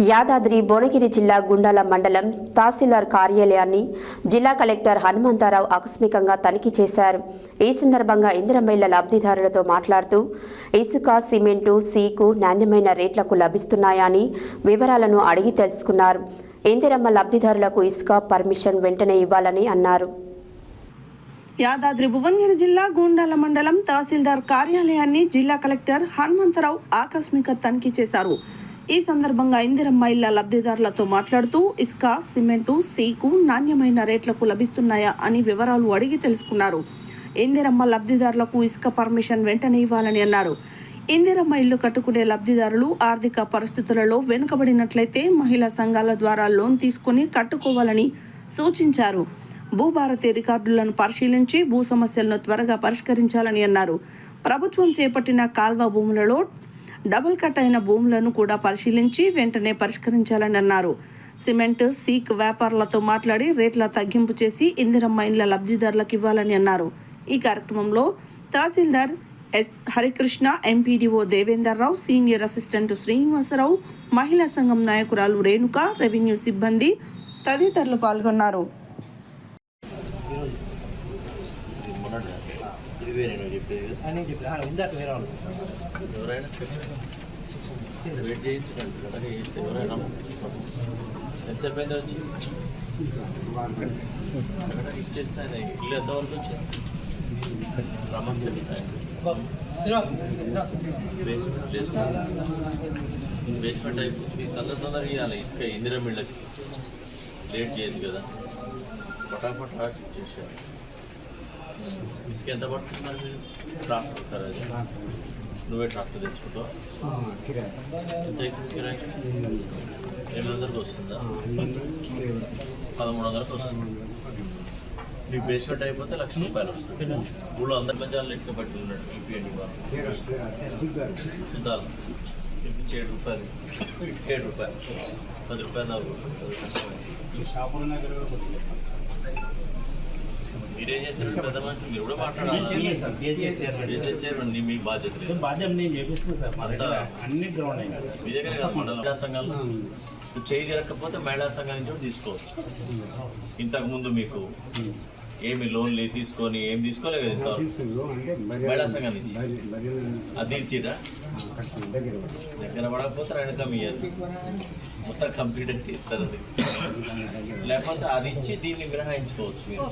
యాదాద్రి భువనగిరి జిల్లా గుండాల మండలం తహసీల్దార్ కార్యాలయాన్ని జిల్లా కలెక్టర్ హనుమంతరావు ఆకస్మికంగా తనిఖీ చేశారు. ఈ సందర్భంగా ఇందిరమ్మ ఇళ్ల లబ్ధిదారులతో మాట్లాడుతూ ఇసుక, సిమెంటు, సీకు నాణ్యమైన రేట్లకు లభిస్తున్నాయని వివరాలను అడిగి తెలుసుకున్నారు. ఇందిరమ్మ లబ్ధిదారులకు ఇసుక పర్మిషన్ వెంటనే ఇవ్వాలని అన్నారు. యాదాద్రి భువనగిరి జిల్లా గుండాల మండలం తహసీల్దార్ కార్యాలయాన్ని జిల్లా కలెక్టర్ హనుమంతరావు ఆకస్మిక తనిఖీ చేశారు. ఈ సందర్భంగా ఇందిరమ్మ ఇళ్ల లబ్ధిదారులతో మాట్లాడుతూ ఇసుక, సిమెంటు, సీకు నాణ్యమైన రేట్లకు లభిస్తున్నాయా అని వివరాలు అడిగి తెలుసుకున్నారు. ఇందిరమ్మ లబ్ధిదారులకు ఇసుక పర్మిషన్ వెంటనే ఇవ్వాలని అన్నారు. ఇందిరమ్మ ఇల్లు కట్టుకునే లబ్ధిదారులు ఆర్థిక పరిస్థితులలో వెనుకబడినట్లయితే మహిళా సంఘాల ద్వారా లోన్ తీసుకుని కట్టుకోవాలని సూచించారు. భూభారతి రికార్డులను పరిశీలించి భూ సమస్యలను త్వరగా పరిష్కరించాలని అన్నారు. ప్రభుత్వం చేపట్టిన కాల్వ భూములలో డబుల్ కట్ అయిన భూములను కూడా పరిశీలించి వెంటనే పరిష్కరించాలని అన్నారు. సిమెంట్, సీక్ వ్యాపారులతో మాట్లాడి రేట్ల తగ్గింపు చేసి ఇందిరమ్మ ఇండ్ల లబ్ధిదారులకు ఇవ్వాలని అన్నారు. ఈ కార్యక్రమంలో తహసీల్దార్ ఎస్ హరికృష్ణ, ఎంపీడీఓ దేవేందర్ రావు, సీనియర్ అసిస్టెంట్ శ్రీనివాసరావు, మహిళా సంఘం నాయకురాలు రేణుక, రెవెన్యూ సిబ్బంది తదితరులు పాల్గొన్నారు. బేస్మెంట్ అయిపోతుంది, తొందరగా ఇవ్వాలి. ఇసుక ఇందిరమ్మ ఇళ్ళకి లేట్ చేయదు కదా, ఫటాఫట్ చేసారు. ఇసుక ఎంత పడుతున్నారు మీరు? ట్రాక్టర్ వస్తారు, అది నువ్వే ట్రాక్టర్ తెచ్చుకుంటావు. ఎంత అవుతుంది కిరాయి? 800కి వస్తుందా? 1300కి వస్తుంది. మీ బేస్మెంట్ అయిపోతే ₹1,00,000 వస్తుంది. ఊళ్ళో అందరి పంచాలు ఎక్కువ పట్టి ఉన్నట్టు ఈపీఎండి చూద్దాం. ₹7 ₹10 మీరేం చేస్తారు? పెద్ద మనిషి మీరు కూడా మాట్లాడాలి. మీ బాధ్యత నేను చేపిస్తున్నాను సార్. మా దగ్గర అన్ని గ్రౌండ్ అయినా మీ దగ్గర కాదు, మహిళా సంఘాలు చేయి తిరగకపోతే మహిళా సంఘం నుంచి కూడా తీసుకోవచ్చు. ఇంతకుముందు మీకు ఏమి లోన్లు తీసుకొని ఏం తీసుకోలేదు కదా ఇంతవరకు? మహిళా సంఘం నుంచి అది తీర్చిరా? దగ్గర పడకపోతే వెనక ఇయ్యాలి, మొత్తం కంప్లీట్ తీస్తారు. అది లేకపోతే అది ఇచ్చి దీన్ని మినహాయించుకోవచ్చు. మీరు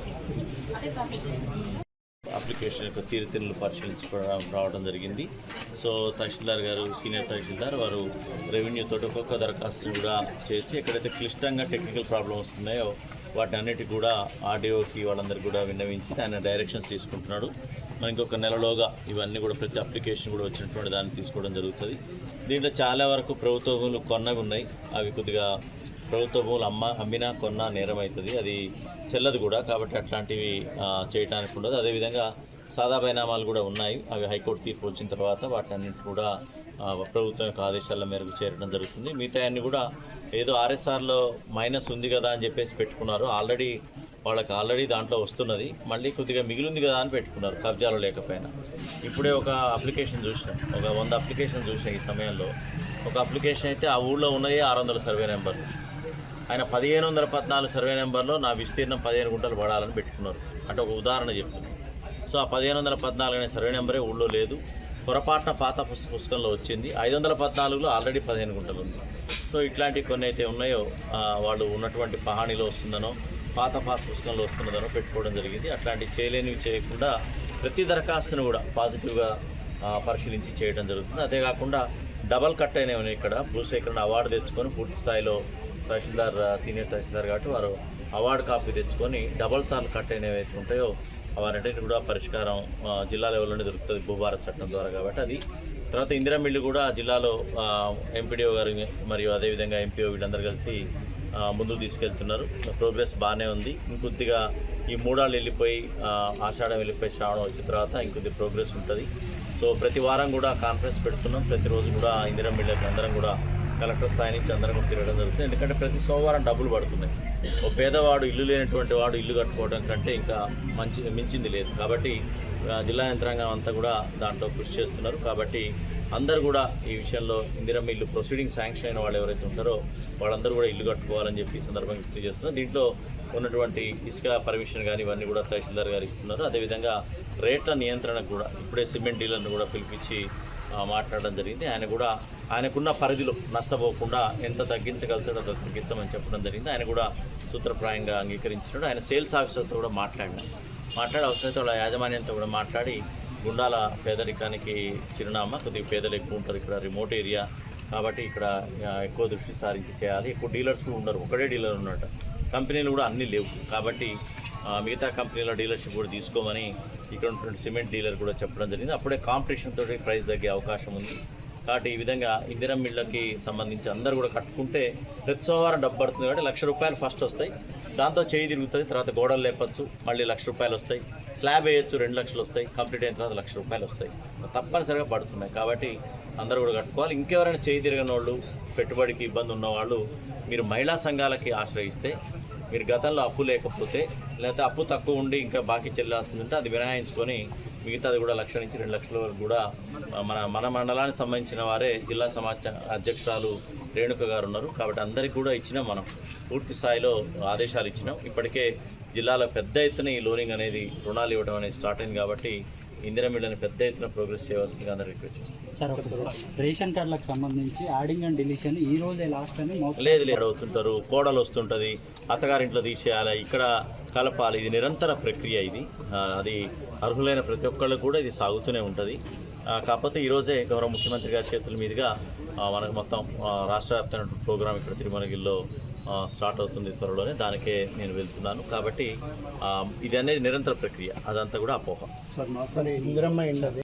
అప్లికేషన్ యొక్క తీరుతెన్నులు పరిశీలించుకోవడం రావడం జరిగింది. సో తహసీల్దార్ గారు, సీనియర్ తహసీల్దార్ వారు రెవెన్యూ తోటి ఒక్కొక్క దరఖాస్తుని కూడా చేసి ఎక్కడైతే క్లిష్టంగా టెక్నికల్ ప్రాబ్లమ్స్ ఉన్నాయో వాటి అన్నిటికీ కూడా ఆర్డీఓకి వాళ్ళందరికీ కూడా విన్నవించి ఆయన డైరెక్షన్స్ తీసుకుంటున్నాడు. మరి ఇంకొక నెలలోగా ఇవన్నీ కూడా ప్రతి అప్లికేషన్ కూడా వచ్చినటువంటి దాన్ని తీసుకోవడం జరుగుతుంది. దీంట్లో చాలా వరకు ప్రభుత్వ భూములు కొన్నవి ఉన్నాయి. అవి కొద్దిగా ప్రభుత్వ భూములు అమ్మినా కొన్నా నేరం అవుతుంది, అది చెల్లదు కూడా. కాబట్టి అట్లాంటివి చేయడానికి ఉండదు. అదేవిధంగా సాదా బైనామాలు కూడా ఉన్నాయి. అవి హైకోర్టు తీర్పు వచ్చిన తర్వాత వాటన్నింటి కూడా ప్రభుత్వం యొక్క ఆదేశాల మేరకు చేరడం జరుగుతుంది. మిగతా అన్ని కూడా ఏదో ఆర్ఎస్ఆర్లో మైనస్ ఉంది కదా అని చెప్పేసి పెట్టుకున్నారు. వాళ్ళకి దాంట్లో వస్తున్నది, మళ్ళీ కొద్దిగా మిగిలింది కదా అని పెట్టుకున్నారు కబ్జాలు లేకపోయినా. ఇప్పుడే ఒక అప్లికేషన్ చూసినాం, ఒక 100 అప్లికేషన్ చూసినాం. ఈ సమయంలో ఒక అప్లికేషన్ అయితే ఆ ఊళ్ళో ఉన్నాయి 600 సర్వే నెంబర్లు. ఆయన 1514 సర్వే నెంబర్లో నా విస్తీర్ణం 15 గుంటలు పడాలని పెట్టుకున్నారు. అంటే ఒక ఉదాహరణ చెప్తున్నాను. సో ఆ 1514 అనే సర్వే నెంబరే ఊళ్ళో లేదు, పొరపాటున పాత పుస్తకంలో వచ్చింది. 514లో ఆల్రెడీ 15 గుంటలు ఉంది. సో ఇట్లాంటివి కొన్ని అయితే ఉన్నాయో వాళ్ళు ఉన్నటువంటి పహాణిలో వస్తుందనో పాత పుస్తకంలో వస్తున్నదనో పెట్టుకోవడం జరిగింది. అట్లాంటివి చేయలేనివి చేయకుండా ప్రతి దరఖాస్తును కూడా పాజిటివ్గా పరిశీలించి చేయడం జరుగుతుంది. అంతేకాకుండా డబల్ కట్ అయినవి ఇక్కడ భూసేకరణ అవార్డు తెచ్చుకొని పూర్తి స్థాయిలో తహసీల్దార్, సీనియర్ తహసీల్దార్ కాబట్టి వారు అవార్డు కాపీ తెచ్చుకొని డబల్ సార్లు కట్ అయినవి అయితే ఉంటాయో అవన్నిటిని కూడా పరిష్కారం జిల్లా లెవెల్లోనే దొరుకుతుంది భూభారత్ చట్టం ద్వారా. కాబట్టి అది తర్వాత ఇందిరమ్మ ఇల్లు కూడా జిల్లాలో ఎంపీడీఓ గారు మరియు అదేవిధంగా ఎంపీఓ వీళ్ళందరూ కలిసి ముందుకు తీసుకెళ్తున్నారు. ప్రోగ్రెస్ బాగానే ఉంది. ఇంకొద్దిగా ఈ 3 ఏళ్ళు వెళ్ళిపోయి ఆషాఢం వెళ్ళిపోయి శ్రావణం వచ్చిన తర్వాత ఇంకొద్ది ప్రోగ్రెస్ ఉంటుంది. సో ప్రతి వారం కూడా కాన్ఫరెన్స్ పెడుతున్నాం. ప్రతిరోజు కూడా ఇందిరమ్మ ఇళ్ళకి అందరం కూడా కలెక్టర్ స్థాయి నుంచి అందరం కూడా తిరగడం జరుగుతుంది. ఎందుకంటే ప్రతి సోమవారం డబ్బులు పడుతున్నాయి. ఓ పేదవాడు, ఇల్లు లేనటువంటి వాడు ఇల్లు కట్టుకోవడం కంటే ఇంకా మించింది లేదు. కాబట్టి జిల్లా యంత్రాంగం అంతా కూడా దాంట్లో కృషి చేస్తున్నారు. కాబట్టి అందరూ కూడా ఈ విషయంలో ఇందిరమ్మ ఇల్లు ప్రొసీడింగ్ శాంక్షన్ అయిన వాళ్ళు ఎవరైతే ఉంటారో వాళ్ళందరూ కూడా ఇల్లు కట్టుకోవాలని చెప్పి ఈ సందర్భంగా గుర్తు చేస్తున్నారు. దీంట్లో ఉన్నటువంటి ఇసుక పర్మిషన్ కానీ ఇవన్నీ కూడా తహసీల్దార్ గారు ఇస్తున్నారు. అదేవిధంగా రేట్ల నియంత్రణకు కూడా ఇప్పుడే సిమెంట్ డీలర్ను కూడా పిలిపించి మాట్లాడడం జరిగింది. ఆయన కూడా ఆయనకున్న పరిధిలో నష్టపోకుండా ఎంత తగ్గించగలుగుతాడో అంత తగ్గించమని చెప్పడం జరిగింది. ఆయన కూడా సూత్రప్రాయంగా అంగీకరించినాడు. ఆయన సేల్స్ ఆఫీసర్తో కూడా మాట్లాడి అవసరమైతే వాళ్ళ యాజమాన్యంతో కూడా మాట్లాడి గుండాల పేదరికానికి చిరునామా, కొద్దిగా పేదలు ఎక్కువ ఉంటారు ఇక్కడ, రిమోట్ ఏరియా కాబట్టి ఇక్కడ ఎక్కువ దృష్టి సారించి చేయాలి. ఎక్కువ డీలర్స్ కూడా ఉండరు, ఒకటే డీలర్ ఉన్నట్టు, కంపెనీలు కూడా అన్నీ లేవు కాబట్టి మిగతా కంపెనీల డీలర్షిప్ కూడా తీసుకోమని ఇక్కడ ఉన్నటువంటి సిమెంట్ డీలర్ కూడా చెప్పడం జరిగింది. అప్పుడే కాంపిటీషన్ తోటి ప్రైస్ తగ్గే అవకాశం ఉంది. కాబట్టి ఈ విధంగా ఇందిరమ్మ ఇళ్ళకి సంబంధించి అందరూ కూడా కట్టుకుంటే ప్రతి సోమవారం డబ్బు పడుతుంది కాబట్టి ₹1,00,000 ఫస్ట్ వస్తాయి. దాంతో చేయి తిరుగుతుంది, తర్వాత గోడలు లేపచ్చు, మళ్ళీ ₹1,00,000 వస్తాయి, స్లాబ్ వేయచ్చు, 2 లక్షలు వస్తాయి, కంప్లీట్ అయిన తర్వాత ₹1,00,000 వస్తాయి. తప్పనిసరిగా పడుతున్నాయి కాబట్టి అందరూ కూడా కట్టుకోవాలి. ఇంకెవరైనా చేయి తిరగని వాళ్ళు, పెట్టుబడికి ఇబ్బంది ఉన్నవాళ్ళు మీరు మహిళా సంఘాలకి ఆశ్రయిస్తే, మీరు గతంలో అప్పు లేకపోతే లేకపోతే అప్పు తక్కువ ఉండి ఇంకా బాకీ చెల్లాల్సింది ఉంటే అది వినాయించుకొని మిగతాది కూడా 1,00,000 నుంచి 2 లక్షల వరకు కూడా మన మండలానికి సంబంధించిన వారే జిల్లా సమాజ అధ్యక్షురాలు రేణుక గారు ఉన్నారు కాబట్టి అందరికీ కూడా ఇచ్చినాం. మనం పూర్తి స్థాయిలో ఆదేశాలు ఇచ్చినాం. ఇప్పటికే జిల్లాలో పెద్ద ఎత్తున ఈ లోనింగ్ అనేది రుణాలు ఇవ్వడం అనేది స్టార్ట్ అయింది కాబట్టి ఇందిరమ్మ ఇళ్ళని పెద్ద ఎత్తున ప్రోగ్రెస్ చేయవలసిందిగా అందరూ రిక్వెస్ట్ చేస్తున్నాం. సార్, రేషన్ కార్డులకు సంబంధించి యాడింగ్ అండ్ డిలీషన్ ఈ రోజే లాస్ట్ అని లేదు అవుతుంటారు, కోడలు వస్తుంటుంది, అత్తగారింట్లో తీసేయాలి, ఇక్కడ కలపాలి, ఇది నిరంతర ప్రక్రియ. ఇది అది అర్హులైన ప్రతి ఒక్కళ్ళు కూడా ఇది సాగుతూనే ఉంటుంది. కాకపోతే ఈరోజే గౌరవ ముఖ్యమంత్రి గారి చేతుల మీదుగా మనకు మొత్తం రాష్ట్ర వ్యాప్తమైన ప్రోగ్రాం ఇక్కడ తిరుమలగిరిలో స్టార్ట్ అవుతుంది త్వరలోనే. దానికే నేను వెళ్తున్నాను కాబట్టి ఇది అనేది నిరంతర ప్రక్రియ, అదంతా కూడా అపోహ. ఇందిరమ్మ